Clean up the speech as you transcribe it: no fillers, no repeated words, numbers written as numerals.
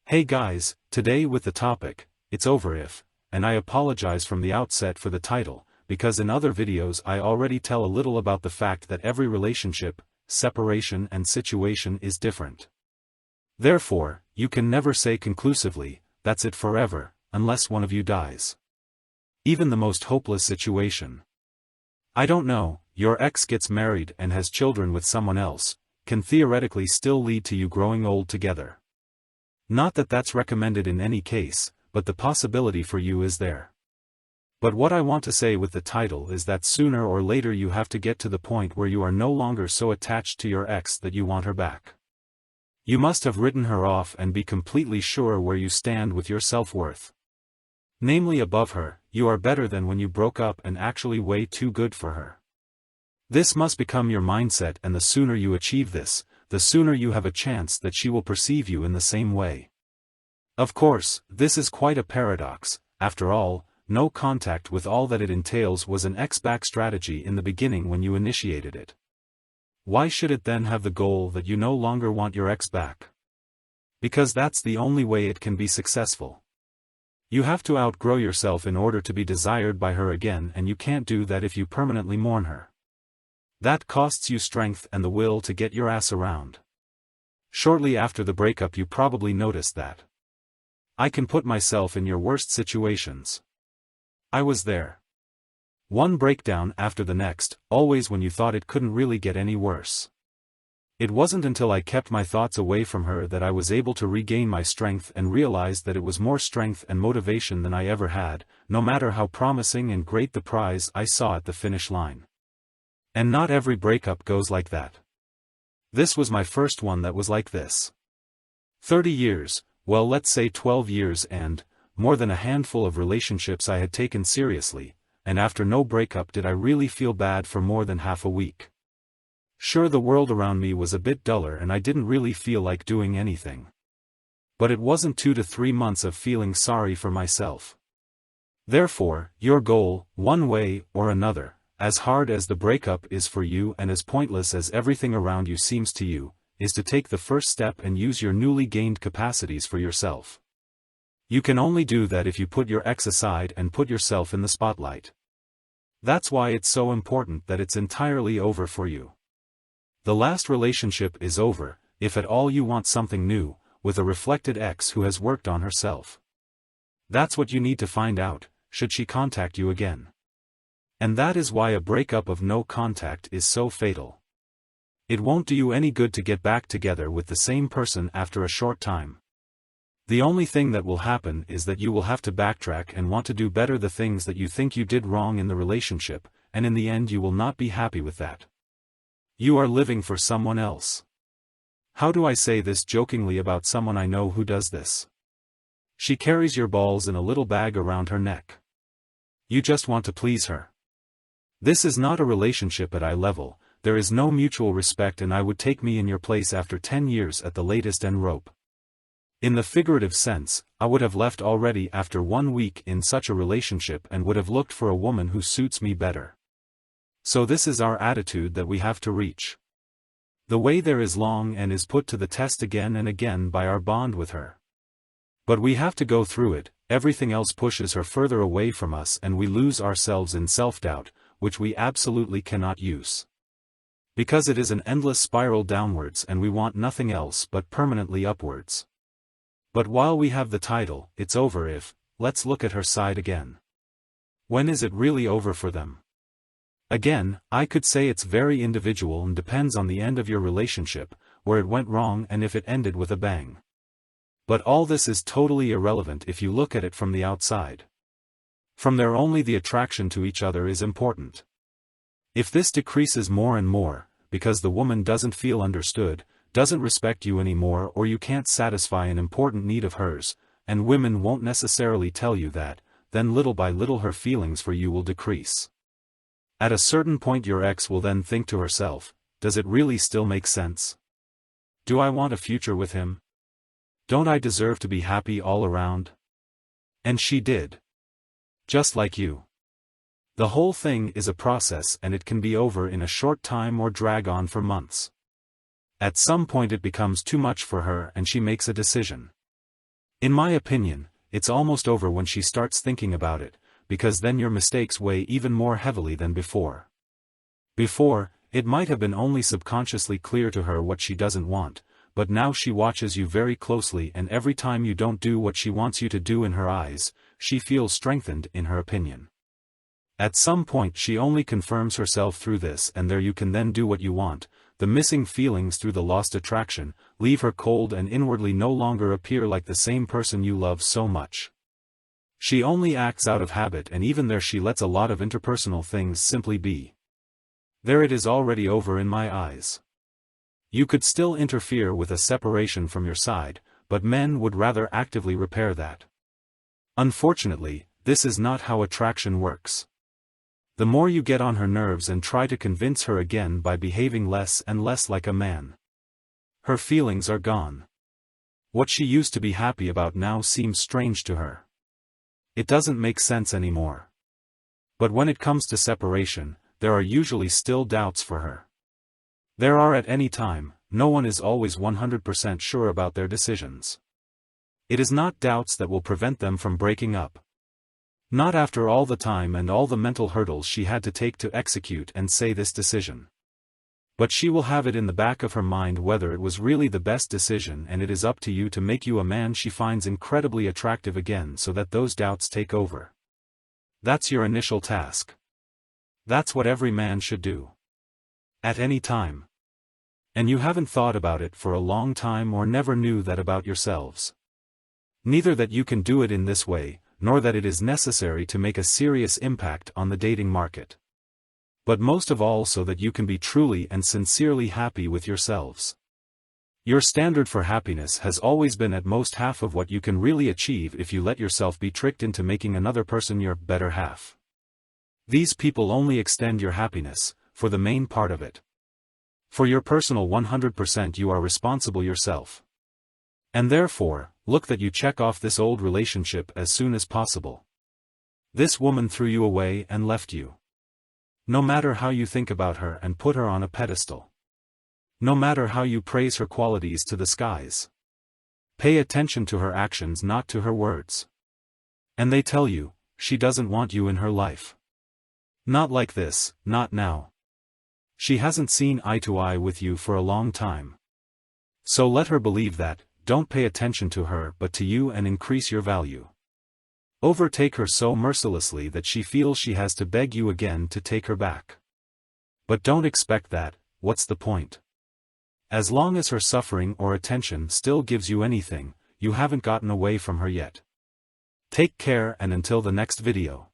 Hey guys, today with the topic, it's over if, and I apologize from the outset for the title, because in other videos I already tell a little about the fact that every relationship, separation and situation is different. Therefore, you can never say conclusively, that's it forever, unless one of you dies. Even the most hopeless situation. I don't know, your ex gets married and has children with someone else, can theoretically still lead to you growing old together. Not that that's recommended in any case, but the possibility for you is there. But what I want to say with the title is that sooner or later you have to get to the point where you are no longer so attached to your ex that you want her back. You must have written her off and be completely sure where you stand with your self-worth. Namely, above her, you are better than when you broke up and actually way too good for her. This must become your mindset, and the sooner you achieve this, the sooner you have a chance that she will perceive you in the same way. Of course, this is quite a paradox. After all, no contact with all that it entails was an ex-back strategy in the beginning when you initiated it. Why should it then have the goal that you no longer want your ex back? Because that's the only way it can be successful. You have to outgrow yourself in order to be desired by her again, and you can't do that if you permanently mourn her. That costs you strength and the will to get your ass around. Shortly after the breakup you probably noticed that. I can put myself in your worst situations. I was there. One breakdown after the next, always when you thought it couldn't really get any worse. It wasn't until I kept my thoughts away from her that I was able to regain my strength and realized that it was more strength and motivation than I ever had, no matter how promising and great the prize I saw at the finish line. And not every breakup goes like that. This was my first one that was like this. 30 years, well, let's say 12 years and more than a handful of relationships I had taken seriously, and after no breakup did I really feel bad for more than half a week. Sure, the world around me was a bit duller and I didn't really feel like doing anything. But it wasn't 2 to 3 months of feeling sorry for myself. Therefore, your goal, one way or another, as hard as the breakup is for you and as pointless as everything around you seems to you, is to take the first step and use your newly gained capacities for yourself. You can only do that if you put your ex aside and put yourself in the spotlight. That's why it's so important that it's entirely over for you. The last relationship is over, if at all you want something new, with a reflected ex who has worked on herself. That's what you need to find out, should she contact you again. And that is why a breakup of no contact is so fatal. It won't do you any good to get back together with the same person after a short time. The only thing that will happen is that you will have to backtrack and want to do better the things that you think you did wrong in the relationship, and in the end you will not be happy with that. You are living for someone else. How do I say this jokingly about someone I know who does this? She carries your balls in a little bag around her neck. You just want to please her. This is not a relationship at eye level, there is no mutual respect, and I would take me in your place after 10 years at the latest and rope. In the figurative sense, I would have left already after 1 week in such a relationship and would have looked for a woman who suits me better. So this is our attitude that we have to reach. The way there is long and is put to the test again and again by our bond with her. But we have to go through it, everything else pushes her further away from us and we lose ourselves in self-doubt, which we absolutely cannot use. Because it is an endless spiral downwards and we want nothing else but permanently upwards. But while we have the title, it's over if, let's look at her side again. When is it really over for them? Again, I could say it's very individual and depends on the end of your relationship, where it went wrong and if it ended with a bang. But all this is totally irrelevant if you look at it from the outside. From there only the attraction to each other is important. If this decreases more and more, because the woman doesn't feel understood, doesn't respect you anymore, or you can't satisfy an important need of hers, and women won't necessarily tell you that, then little by little her feelings for you will decrease. At a certain point your ex will then think to herself, does it really still make sense? Do I want a future with him? Don't I deserve to be happy all around? And she did. Just like you. The whole thing is a process and it can be over in a short time or drag on for months. At some point it becomes too much for her and she makes a decision. In my opinion, it's almost over when she starts thinking about it, because then your mistakes weigh even more heavily than before. Before, it might have been only subconsciously clear to her what she doesn't want, but now she watches you very closely, and every time you don't do what she wants you to do in her eyes, she feels strengthened in her opinion. At some point she only confirms herself through this, and there you can then do what you want. The missing feelings through the lost attraction leave her cold and inwardly no longer appear like the same person you love so much. She only acts out of habit, and even there she lets a lot of interpersonal things simply be. There it is already over in my eyes. You could still interfere with a separation from your side, but men would rather actively repair that. Unfortunately, this is not how attraction works. The more you get on her nerves and try to convince her again by behaving less and less like a man, her feelings are gone. What she used to be happy about now seems strange to her. It doesn't make sense anymore. But when it comes to separation, there are usually still doubts for her. There are at any time. No one is always 100% sure about their decisions. It is not doubts that will prevent them from breaking up. Not after all the time and all the mental hurdles she had to take to execute and say this decision. But she will have it in the back of her mind whether it was really the best decision, and it is up to you to make you a man she finds incredibly attractive again so that those doubts take over. That's your initial task. That's what every man should do. At any time. And you haven't thought about it for a long time or never knew that about yourselves. Neither that you can do it in this way, nor that it is necessary to make a serious impact on the dating market. But most of all so that you can be truly and sincerely happy with yourselves. Your standard for happiness has always been at most half of what you can really achieve if you let yourself be tricked into making another person your better half. These people only extend your happiness, for the main part of it. For your personal 100% you are responsible yourself. And therefore, look that you check off this old relationship as soon as possible. This woman threw you away and left you. No matter how you think about her and put her on a pedestal. No matter how you praise her qualities to the skies. Pay attention to her actions, not to her words. And they tell you, she doesn't want you in her life. Not like this, not now. She hasn't seen eye to eye with you for a long time. So let her believe that. Don't pay attention to her but to you and increase your value. Overtake her so mercilessly that she feels she has to beg you again to take her back. But don't expect that. What's the point? As long as her suffering or attention still gives you anything, you haven't gotten away from her yet. Take care, and until the next video.